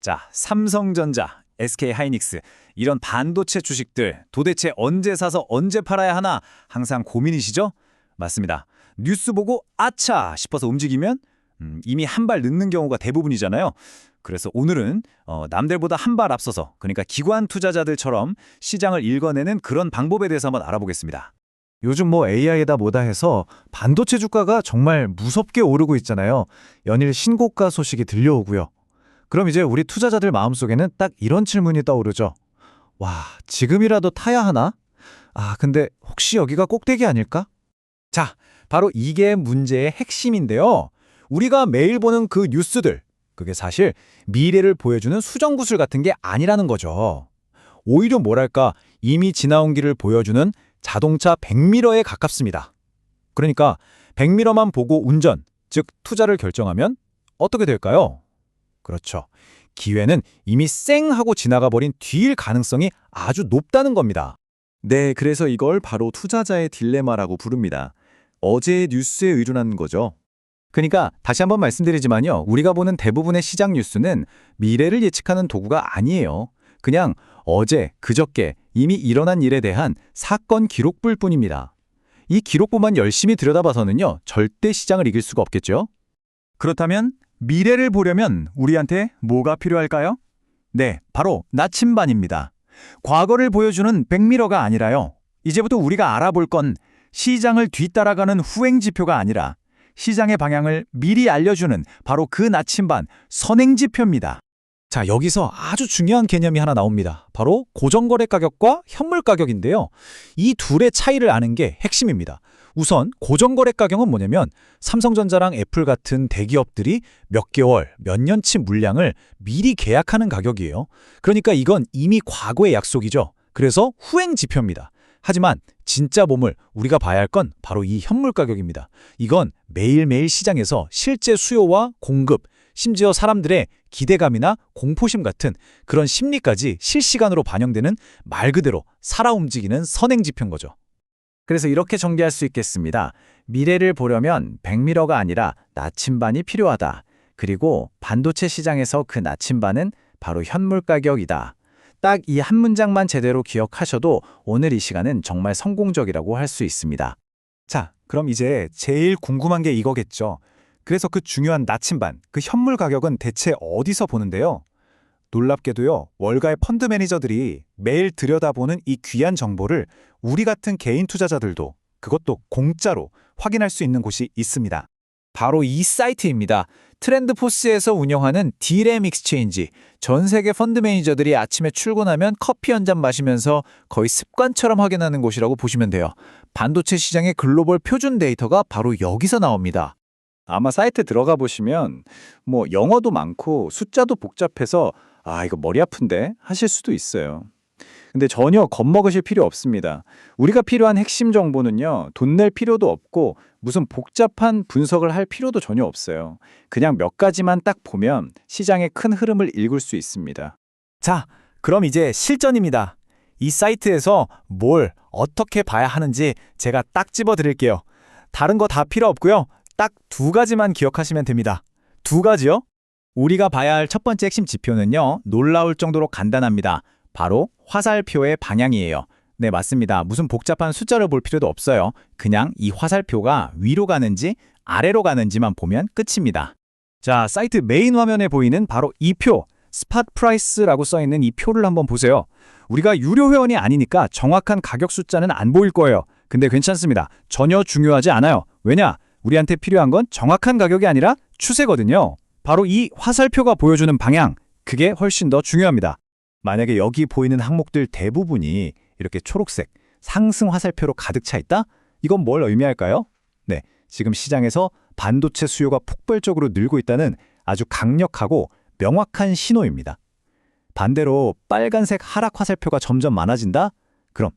자, 삼성전자, SK하이닉스 이런 반도체 주식들 도대체 언제 사서 언제 팔아야 하나 항상 고민이시죠? 맞습니다. 뉴스 보고 아차 싶어서 움직이면 이미 한 발 늦는 경우가 대부분이잖아요. 그래서 오늘은 남들보다 한 발 앞서서 그러니까 기관 투자자들처럼 시장을 읽어내는 그런 방법에 대해서 한번 알아보겠습니다. 요즘 AI에다 뭐다 해서 반도체 주가가 정말 무섭게 오르고 있잖아요. 연일 신고가 소식이 들려오고요. 그럼 이제 우리 투자자들 마음속에는 딱 이런 질문이 떠오르죠. 와, 지금이라도 타야 하나? 근데 혹시 여기가 꼭대기 아닐까? 자, 바로 이게 문제의 핵심인데요. 우리가 매일 보는 그 뉴스들, 그게 사실 미래를 보여주는 수정구슬 같은 게 아니라는 거죠. 오히려 뭐랄까 이미 지나온 길을 보여주는 자동차 백미러에 가깝습니다. 그러니까 백미러만 보고 운전, 즉 투자를 결정하면 어떻게 될까요? 그렇죠. 기회는 이미 쌩 하고 지나가 버린 뒤일 가능성이 아주 높다는 겁니다. 네, 그래서 이걸 바로 투자자의 딜레마라고 부릅니다. 어제의 뉴스에 의존하는 거죠. 그러니까 다시 한번 말씀드리지만요. 우리가 보는 대부분의 시장 뉴스는 미래를 예측하는 도구가 아니에요. 그냥 어제, 그저께 이미 일어난 일에 대한 사건 기록부일 뿐입니다. 이 기록부만 열심히 들여다봐서는요. 절대 시장을 이길 수가 없겠죠. 그렇다면 미래를 보려면 우리한테 뭐가 필요할까요? 네, 바로 나침반입니다. 과거를 보여주는 백미러가 아니라요. 이제부터 우리가 알아볼 건 시장을 뒤따라가는 후행지표가 아니라 시장의 방향을 미리 알려주는 바로 그 나침반, 선행지표입니다. 자, 여기서 아주 중요한 개념이 하나 나옵니다. 바로 고정거래 가격과 현물 가격인데요. 이 둘의 차이를 아는 게 핵심입니다. 우선 고정거래 가격은 뭐냐면 삼성전자랑 애플 같은 대기업들이 몇 개월, 몇 년치 물량을 미리 계약하는 가격이에요. 그러니까 이건 이미 과거의 약속이죠. 그래서 후행 지표입니다. 하지만 진짜 보물, 우리가 봐야 할 건 바로 이 현물 가격입니다. 이건 매일매일 시장에서 실제 수요와 공급, 심지어 사람들의 기대감이나 공포심 같은 그런 심리까지 실시간으로 반영되는 말 그대로 살아 움직이는 선행지표인 거죠. 그래서 이렇게 정리할 수 있겠습니다. 미래를 보려면 백미러가 아니라 나침반이 필요하다. 그리고 반도체 시장에서 그 나침반은 바로 현물 가격이다. 딱 이 한 문장만 제대로 기억하셔도 오늘 이 시간은 정말 성공적이라고 할 수 있습니다. 자, 그럼 이제 제일 궁금한 게 이거겠죠. 그래서 그 중요한 나침반, 그 현물 가격은 대체 어디서 보는데요? 놀랍게도요, 월가의 펀드 매니저들이 매일 들여다보는 이 귀한 정보를 우리 같은 개인 투자자들도 그것도 공짜로 확인할 수 있는 곳이 있습니다. 바로 이 사이트입니다. 트렌드포스에서 운영하는 디램 익스체인지. 전 세계 펀드 매니저들이 아침에 출근하면 커피 한 잔 마시면서 거의 습관처럼 확인하는 곳이라고 보시면 돼요. 반도체 시장의 글로벌 표준 데이터가 바로 여기서 나옵니다. 아마 사이트 들어가 보시면 영어도 많고 숫자도 복잡해서 이거 머리 아픈데 하실 수도 있어요. 근데 전혀 겁먹으실 필요 없습니다. 우리가 필요한 핵심 정보는요. 돈 낼 필요도 없고 무슨 복잡한 분석을 할 필요도 전혀 없어요. 그냥 몇 가지만 딱 보면 시장의 큰 흐름을 읽을 수 있습니다. 자, 그럼 이제 실전입니다. 이 사이트에서 뭘 어떻게 봐야 하는지 제가 딱 집어 드릴게요. 다른 거 다 필요 없고요. 딱 두 가지만 기억하시면 됩니다. 두 가지요? 우리가 봐야 할 첫 번째 핵심 지표는요. 놀라울 정도로 간단합니다. 바로 화살표의 방향이에요. 네, 맞습니다. 무슨 복잡한 숫자를 볼 필요도 없어요. 그냥 이 화살표가 위로 가는지 아래로 가는지만 보면 끝입니다. 자, 사이트 메인 화면에 보이는 바로 이 표, 스팟 프라이스라고 써있는 이 표를 한번 보세요. 우리가 유료 회원이 아니니까 정확한 가격 숫자는 안 보일 거예요. 근데 괜찮습니다. 전혀 중요하지 않아요. 왜냐? 우리한테 필요한 건 정확한 가격이 아니라 추세거든요. 바로 이 화살표가 보여주는 방향, 그게 훨씬 더 중요합니다. 만약에 여기 보이는 항목들 대부분이 이렇게 초록색, 상승 화살표로 가득 차 있다? 이건 뭘 의미할까요? 네, 지금 시장에서 반도체 수요가 폭발적으로 늘고 있다는 아주 강력하고 명확한 신호입니다. 반대로 빨간색 하락 화살표가 점점 많아진다? 그럼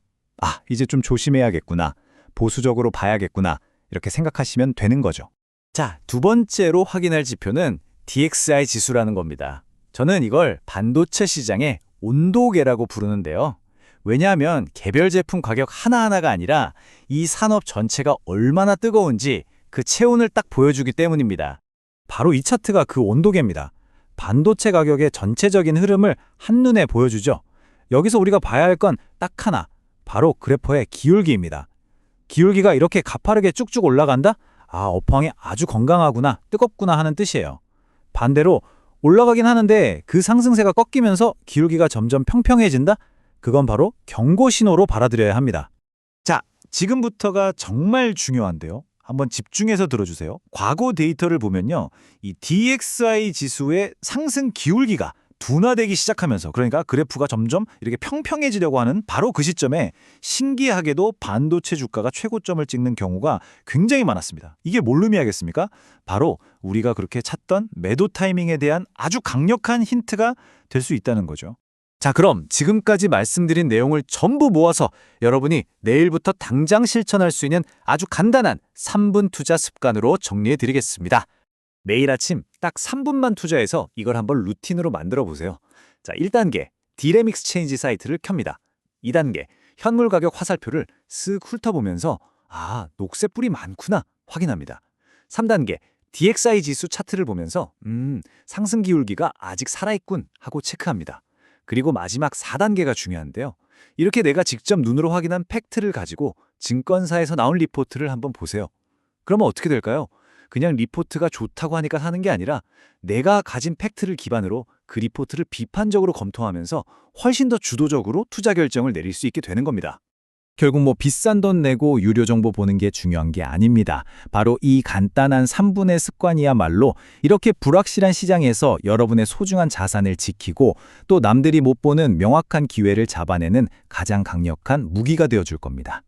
이제 좀 조심해야겠구나, 보수적으로 봐야겠구나 이렇게 생각하시면 되는 거죠. 자, 두 번째로 확인할 지표는 DXY 지수라는 겁니다. 저는 이걸 반도체 시장의 온도계라고 부르는데요. 왜냐하면 개별 제품 가격 하나하나가 아니라 이 산업 전체가 얼마나 뜨거운지 그 체온을 딱 보여주기 때문입니다. 바로 이 차트가 그 온도계입니다. 반도체 가격의 전체적인 흐름을 한눈에 보여주죠. 여기서 우리가 봐야 할 건 딱 하나, 바로 그래퍼의 기울기입니다. 기울기가 이렇게 가파르게 쭉쭉 올라간다? 아, 업황이 아주 건강하구나, 뜨겁구나 하는 뜻이에요. 반대로 올라가긴 하는데 그 상승세가 꺾이면서 기울기가 점점 평평해진다? 그건 바로 경고 신호로 받아들여야 합니다. 자, 지금부터가 정말 중요한데요. 한번 집중해서 들어주세요. 과거 데이터를 보면요. 이 DXY 지수의 상승 기울기가 둔화되기 시작하면서, 그러니까 그래프가 점점 이렇게 평평해지려고 하는 바로 그 시점에 신기하게도 반도체 주가가 최고점을 찍는 경우가 굉장히 많았습니다. 이게 뭘 의미하겠습니까? 바로 우리가 그렇게 찾던 매도 타이밍에 대한 아주 강력한 힌트가 될 수 있다는 거죠. 자, 그럼 지금까지 말씀드린 내용을 전부 모아서 여러분이 내일부터 당장 실천할 수 있는 아주 간단한 3분 투자 습관으로 정리해 드리겠습니다. 매일 아침 딱 3분만 투자해서 이걸 한번 루틴으로 만들어 보세요. 자, 1단계, 디램 익스체인지 사이트를 켭니다. 2단계, 현물 가격 화살표를 쓱 훑어보면서 아, 녹색 뿔이 많구나 확인합니다. 3단계, DXY 지수 차트를 보면서 상승 기울기가 아직 살아있군 하고 체크합니다. 그리고 마지막 4단계가 중요한데요. 이렇게 내가 직접 눈으로 확인한 팩트를 가지고 증권사에서 나온 리포트를 한번 보세요. 그러면 어떻게 될까요? 그냥 리포트가 좋다고 하니까 사는 게 아니라 내가 가진 팩트를 기반으로 그 리포트를 비판적으로 검토하면서 훨씬 더 주도적으로 투자 결정을 내릴 수 있게 되는 겁니다. 결국 비싼 돈 내고 유료 정보 보는 게 중요한 게 아닙니다. 바로 이 간단한 3분의 습관이야말로 이렇게 불확실한 시장에서 여러분의 소중한 자산을 지키고 또 남들이 못 보는 명확한 기회를 잡아내는 가장 강력한 무기가 되어줄 겁니다.